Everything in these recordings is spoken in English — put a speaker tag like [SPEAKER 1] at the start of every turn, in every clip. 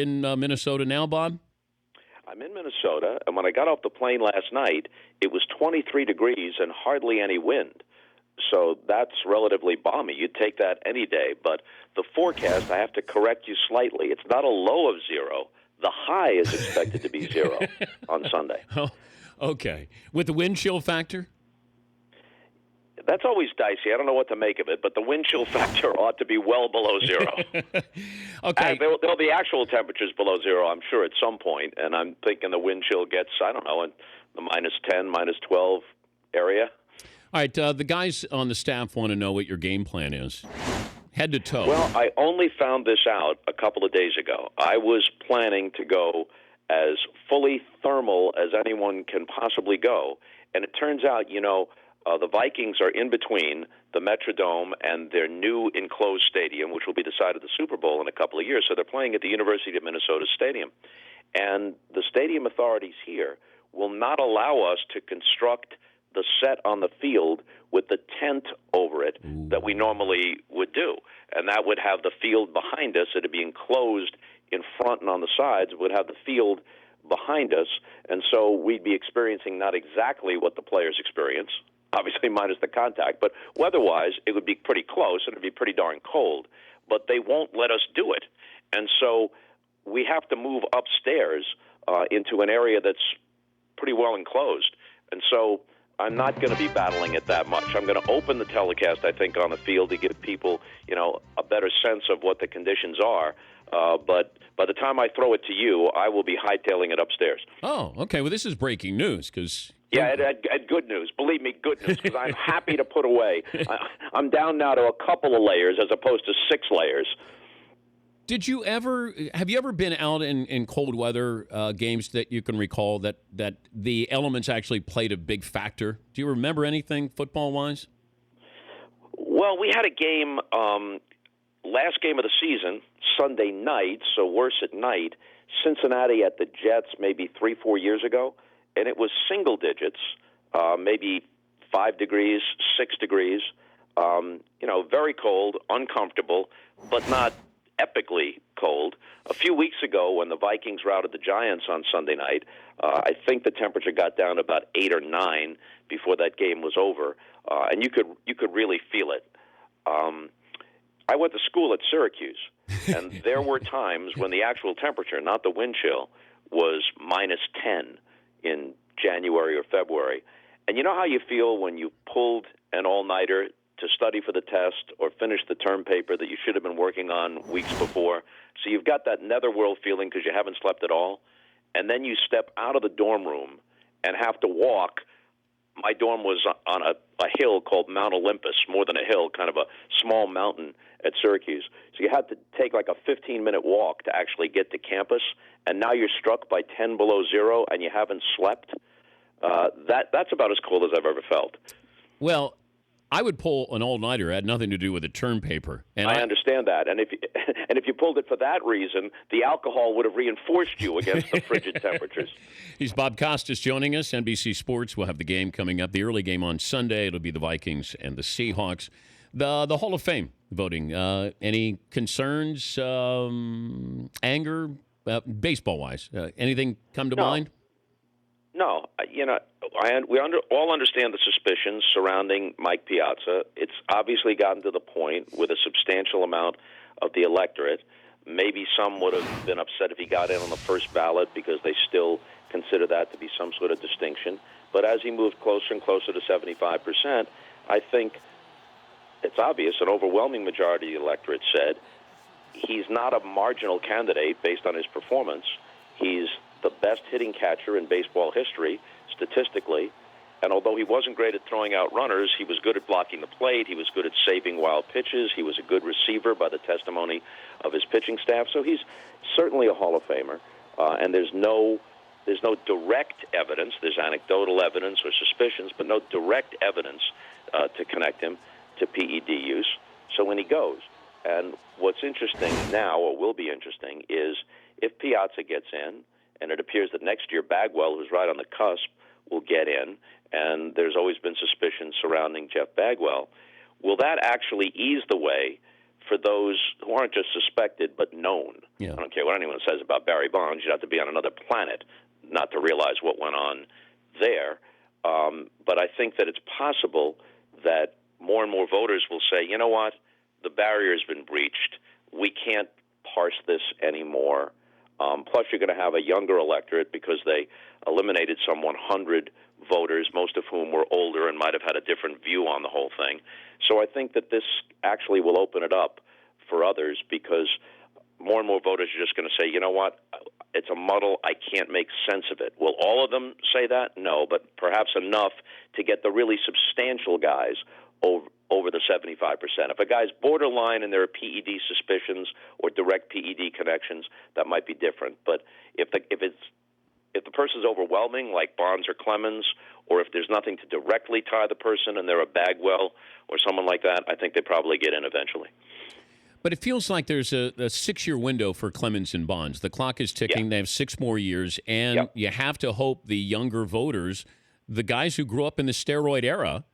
[SPEAKER 1] in Minnesota now, Bob?
[SPEAKER 2] I'm in Minnesota, and when I got off the plane last night, it was 23 degrees and hardly any wind. So that's relatively balmy. You'd take that any day. But the forecast, I have to correct you slightly. It's not a low of 0. The high is expected to be 0 on Sunday.
[SPEAKER 1] Oh, okay. With the wind chill factor?
[SPEAKER 2] That's always dicey. I don't know what to make of it, but the wind chill factor ought to be well below 0.
[SPEAKER 1] Okay.
[SPEAKER 2] There'll be actual temperatures below 0, I'm sure, at some point, and I'm thinking the wind chill gets, I don't know, in the -10, -12 area.
[SPEAKER 1] All right, the guys on the staff want to know what your game plan is, head to toe.
[SPEAKER 2] Well, I only found this out a couple of days ago. I was planning to go as fully thermal as anyone can possibly go, and it turns out, the Vikings are in between the Metrodome and their new enclosed stadium, which will be the site of the Super Bowl in a couple of years. So they're playing at the University of Minnesota Stadium. And the stadium authorities here will not allow us to construct the set on the field with the tent over it that we normally would do. And that would have the field behind us. It would be enclosed in front and on the sides. It would have the field behind us. And so we'd be experiencing not exactly what the players experience, obviously minus the contact, but weather-wise, it would be pretty close, and it would be pretty darn cold. But they won't let us do it. And so we have to move upstairs into an area that's pretty well enclosed. And so I'm not going to be battling it that much. I'm going to open the telecast, I think, on the field to give people, a better sense of what the conditions are. But by the time I throw it to you, I will be hightailing it upstairs.
[SPEAKER 1] Oh, okay. Well, this is breaking news because...
[SPEAKER 2] Yeah, and good news. Believe me, good news, because I'm happy to put away. I'm down now to a couple of layers as opposed to 6 layers.
[SPEAKER 1] Have you ever been out in cold weather games that you can recall that the elements actually played a big factor? Do you remember anything football-wise?
[SPEAKER 2] Well, we had a game, last game of the season, Sunday night, so worse at night, Cincinnati at the Jets maybe 3-4 years ago, and it was single digits, maybe 5 degrees, 6 degrees, very cold, uncomfortable, but not epically cold. A few weeks ago when the Vikings routed the Giants on Sunday night, I think the temperature got down to about 8 or 9 before that game was over, and you could really feel it. I went to school at Syracuse, and there were times when the actual temperature, not the wind chill, was -10 in January or February. And you know how you feel when you pulled an all-nighter to study for the test or finish the term paper that you should have been working on weeks before? So you've got that netherworld feeling because you haven't slept at all. And then you step out of the dorm room and have to walk. My dorm was on a hill called Mount Olympus, more than a hill, kind of a small mountain at Syracuse. So you had to take like a 15-minute walk to actually get to campus, and now you're struck by 10 below 0 and you haven't slept. That's about as cold as I've ever felt.
[SPEAKER 1] Well, I would pull an all-nighter. It had nothing to do with the term paper. And
[SPEAKER 2] I understand that. And if you pulled it for that reason, the alcohol would have reinforced you against the frigid temperatures.
[SPEAKER 1] He's Bob Costas joining us. NBC Sports will have the game coming up. The early game on Sunday. It'll be the Vikings and the Seahawks. The Hall of Fame voting. Any concerns, anger, baseball-wise? Anything come to mind?
[SPEAKER 2] No, we all understand the suspicions surrounding Mike Piazza. It's obviously gotten to the point with a substantial amount of the electorate. Maybe some would have been upset if he got in on the first ballot because they still consider that to be some sort of distinction. But as he moved closer and closer to 75%, I think it's obvious an overwhelming majority of the electorate said he's not a marginal candidate based on his performance. He's the best hitting catcher in baseball history, statistically. And although he wasn't great at throwing out runners, he was good at blocking the plate. He was good at saving wild pitches. He was a good receiver by the testimony of his pitching staff. So he's certainly a Hall of Famer. And there's no direct evidence. There's anecdotal evidence or suspicions, but no direct evidence to connect him to PED use. So when he goes, and what's interesting now, or will be interesting, is if Piazza gets in, and it appears that next year Bagwell, who's right on the cusp, will get in, and there's always been suspicion surrounding Jeff Bagwell. Will that actually ease the way for those who aren't just suspected but known.
[SPEAKER 1] Yeah.
[SPEAKER 2] I don't care what anyone says about Barry Bonds. You'd have to be on another planet not to realize what went on there. But I think that it's possible that more and more voters will say, you know what, the barrier has been breached. We can't parse this anymore. Plus, you're going to have a younger electorate because they eliminated some 100 voters, most of whom were older and might have had a different view on the whole thing. So I think that this actually will open it up for others because more and more voters are just going to say, you know what, it's a muddle. I can't make sense of it. Will all of them say that? No, but perhaps enough to get the really substantial guys over the 75%. If a guy's borderline and there are PED suspicions or direct PED connections, that might be different. But if the person's overwhelming, like Bonds or Clemens, or if there's nothing to directly tie the person and they're a Bagwell or someone like that, I think they probably get in eventually.
[SPEAKER 1] But it feels like there's a 6-year window for Clemens and Bonds. The clock is ticking. Yeah. They have 6 more years, and you have to hope the younger voters, the guys who grew up in the steroid era,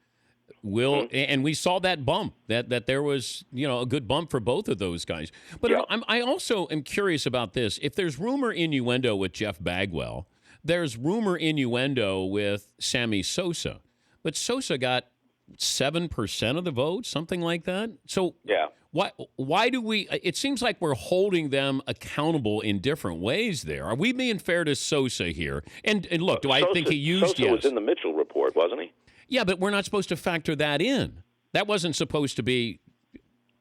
[SPEAKER 1] will. And we saw that bump. That there was a good bump for both of those guys. But I also am curious about this. If there's rumor innuendo with Jeff Bagwell, there's rumor innuendo with Sammy Sosa, but Sosa got 7% of the vote, something like that. So why do we? It seems like we're holding them accountable in different ways. There, are we being fair to Sosa here? And look, do I think he used?
[SPEAKER 2] Sosa was in the Mitchell report, wasn't he?
[SPEAKER 1] Yeah, but we're not supposed to factor that in. That wasn't supposed to be.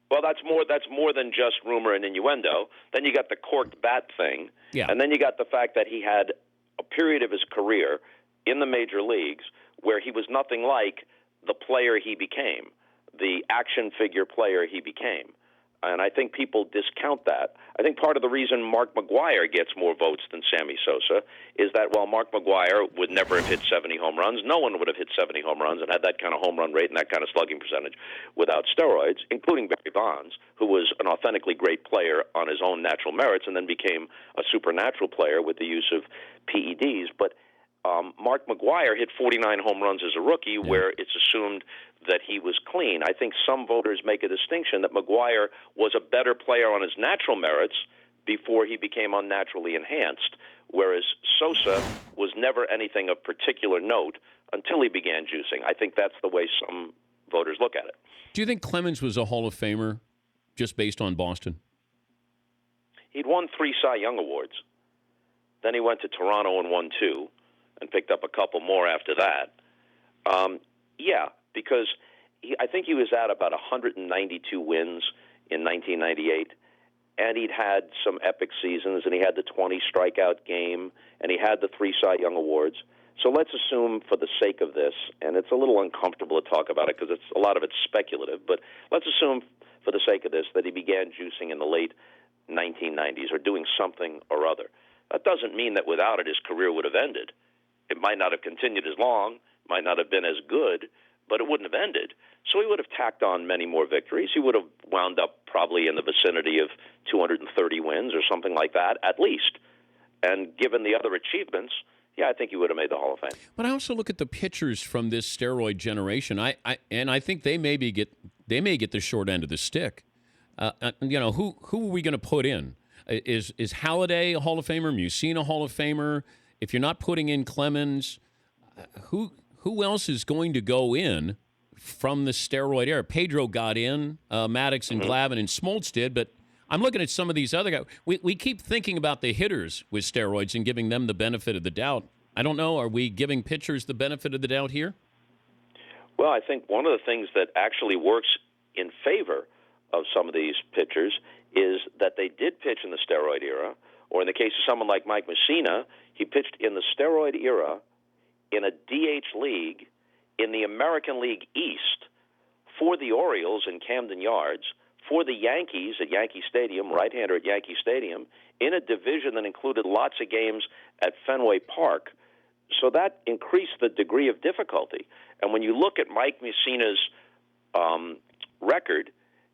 [SPEAKER 2] Well, that's more than just rumor and innuendo. Then you got the corked bat thing, and then you got the fact that he had a period of his career in the major leagues where he was nothing like the player he became, the action figure player he became. And I think people discount that. I think part of the reason Mark McGwire gets more votes than Sammy Sosa is that while Mark McGwire would never have hit 70 home runs, no one would have hit 70 home runs and had that kind of home run rate and that kind of slugging percentage without steroids, including Barry Bonds, who was an authentically great player on his own natural merits and then became a supernatural player with the use of PEDs. But Mark McGwire hit 49 home runs as a rookie, where it's assumed that he was clean. I think some voters make a distinction that McGwire was a better player on his natural merits before he became unnaturally enhanced, whereas Sosa was never anything of particular note until he began juicing. I think that's the way some voters look at it.
[SPEAKER 1] Do you think Clemens was a Hall of Famer just based on Boston?
[SPEAKER 2] He'd won 3 Cy Young Awards. Then he went to Toronto and won 2. And picked up a couple more after that. Because I think he was at about 192 wins in 1998, and he'd had some epic seasons, and he had the 20 strikeout game, and he had the 3 Cy Young Awards. So let's assume, for the sake of this, and it's a little uncomfortable to talk about it because a lot of it's speculative, but let's assume, for the sake of this, that he began juicing in the late 1990s or doing something or other. That doesn't mean that without it his career would have ended. It might not have continued as long, might not have been as good, but it wouldn't have ended. So he would have tacked on many more victories. He would have wound up probably in the vicinity of 230 wins or something like that, at least. And given the other achievements, I think he would have made the Hall of Fame.
[SPEAKER 1] But I also look at the pitchers from this steroid generation. I think they may get the short end of the stick. Who are we going to put in? Is Halladay a Hall of Famer? Mussina a Hall of Famer? If you're not putting in Clemens, who else is going to go in from the steroid era? Pedro got in, Maddox and Glavine and Smoltz did, but I'm looking at some of these other guys. We keep thinking about the hitters with steroids and giving them the benefit of the doubt. I don't know. Are we giving pitchers the benefit of the doubt here?
[SPEAKER 2] Well, I think one of the things that actually works in favor of some of these pitchers is that they did pitch in the steroid era, or in the case of someone like Mike Mussina, he pitched in the steroid era in a DH league in the American League East for the Orioles in Camden Yards, for the Yankees at Yankee Stadium, right-hander at Yankee Stadium, in a division that included lots of games at Fenway Park. So that increased the degree of difficulty. And when you look at Mike Mussina's record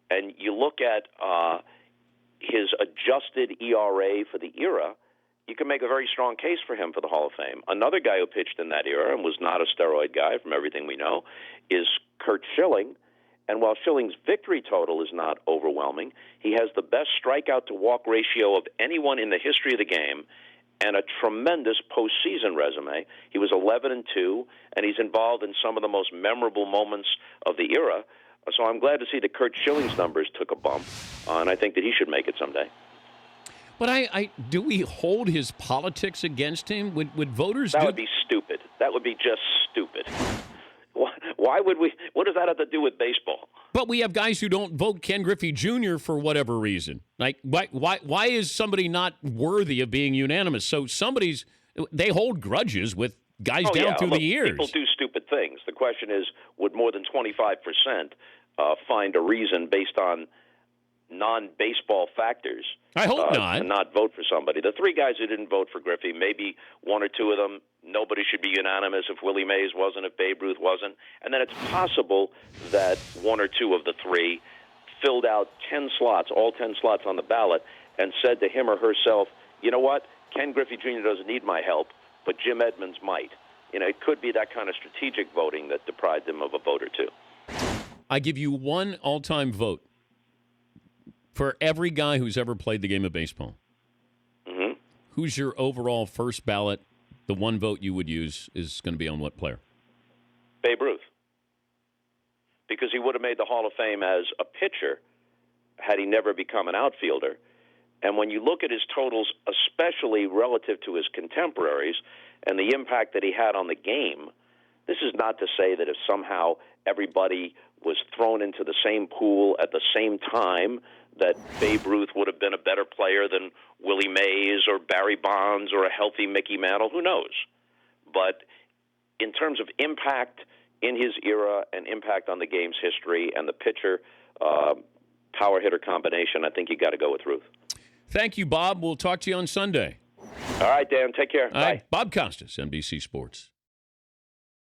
[SPEAKER 2] and you look at his adjusted ERA for the era, you can make a very strong case for him for the Hall of Fame. Another guy who pitched in that era and was not a steroid guy, from everything we know, is Curt Schilling. And while Schilling's victory total is not overwhelming, he has the best strikeout-to-walk ratio of anyone in the history of the game and a tremendous postseason resume. He was 11-2, and he's involved in some of the most memorable moments of the era. So I'm glad to see that Curt Schilling's numbers took a bump, and I think that he should make it someday.
[SPEAKER 1] But do we hold his politics against him? Would voters
[SPEAKER 2] That would be stupid. That would be just stupid. Why would we? What does that have to do with baseball?
[SPEAKER 1] But we have guys who don't vote Ken Griffey Jr. for whatever reason. Like, why is somebody not worthy of being unanimous? So they hold grudges with guys down through the years.
[SPEAKER 2] People do stupid things. The question is, would more than 25% find a reason based on non-baseball factors?
[SPEAKER 1] I hope not.
[SPEAKER 2] To not vote for somebody. The three guys who didn't vote for Griffey, maybe one or two of them, nobody should be unanimous if Willie Mays wasn't, if Babe Ruth wasn't. And then it's possible that one or two of the three filled out 10 slots, all 10 slots on the ballot, and said to him or herself, you know what, Ken Griffey Jr. doesn't need my help, but Jim Edmonds might. It could be that kind of strategic voting that deprived him of a vote or two.
[SPEAKER 1] I give you one all-time vote for every guy who's ever played the game of baseball.
[SPEAKER 2] Mm-hmm.
[SPEAKER 1] Who's your overall first ballot? The one vote you would use is going to be on what player?
[SPEAKER 2] Babe Ruth. Because he would have made the Hall of Fame as a pitcher had he never become an outfielder. And when you look at his totals, especially relative to his contemporaries and the impact that he had on the game, this is not to say that if somehow everybody was thrown into the same pool at the same time that Babe Ruth would have been a better player than Willie Mays or Barry Bonds or a healthy Mickey Mantle. Who knows? But in terms of impact in his era and impact on the game's history and the pitcher power hitter combination, I think you got to go with Ruth.
[SPEAKER 1] Thank you, Bob. We'll talk to you on Sunday.
[SPEAKER 2] All right, Dan. Take care. Bye.
[SPEAKER 1] Bob Costas, NBC Sports.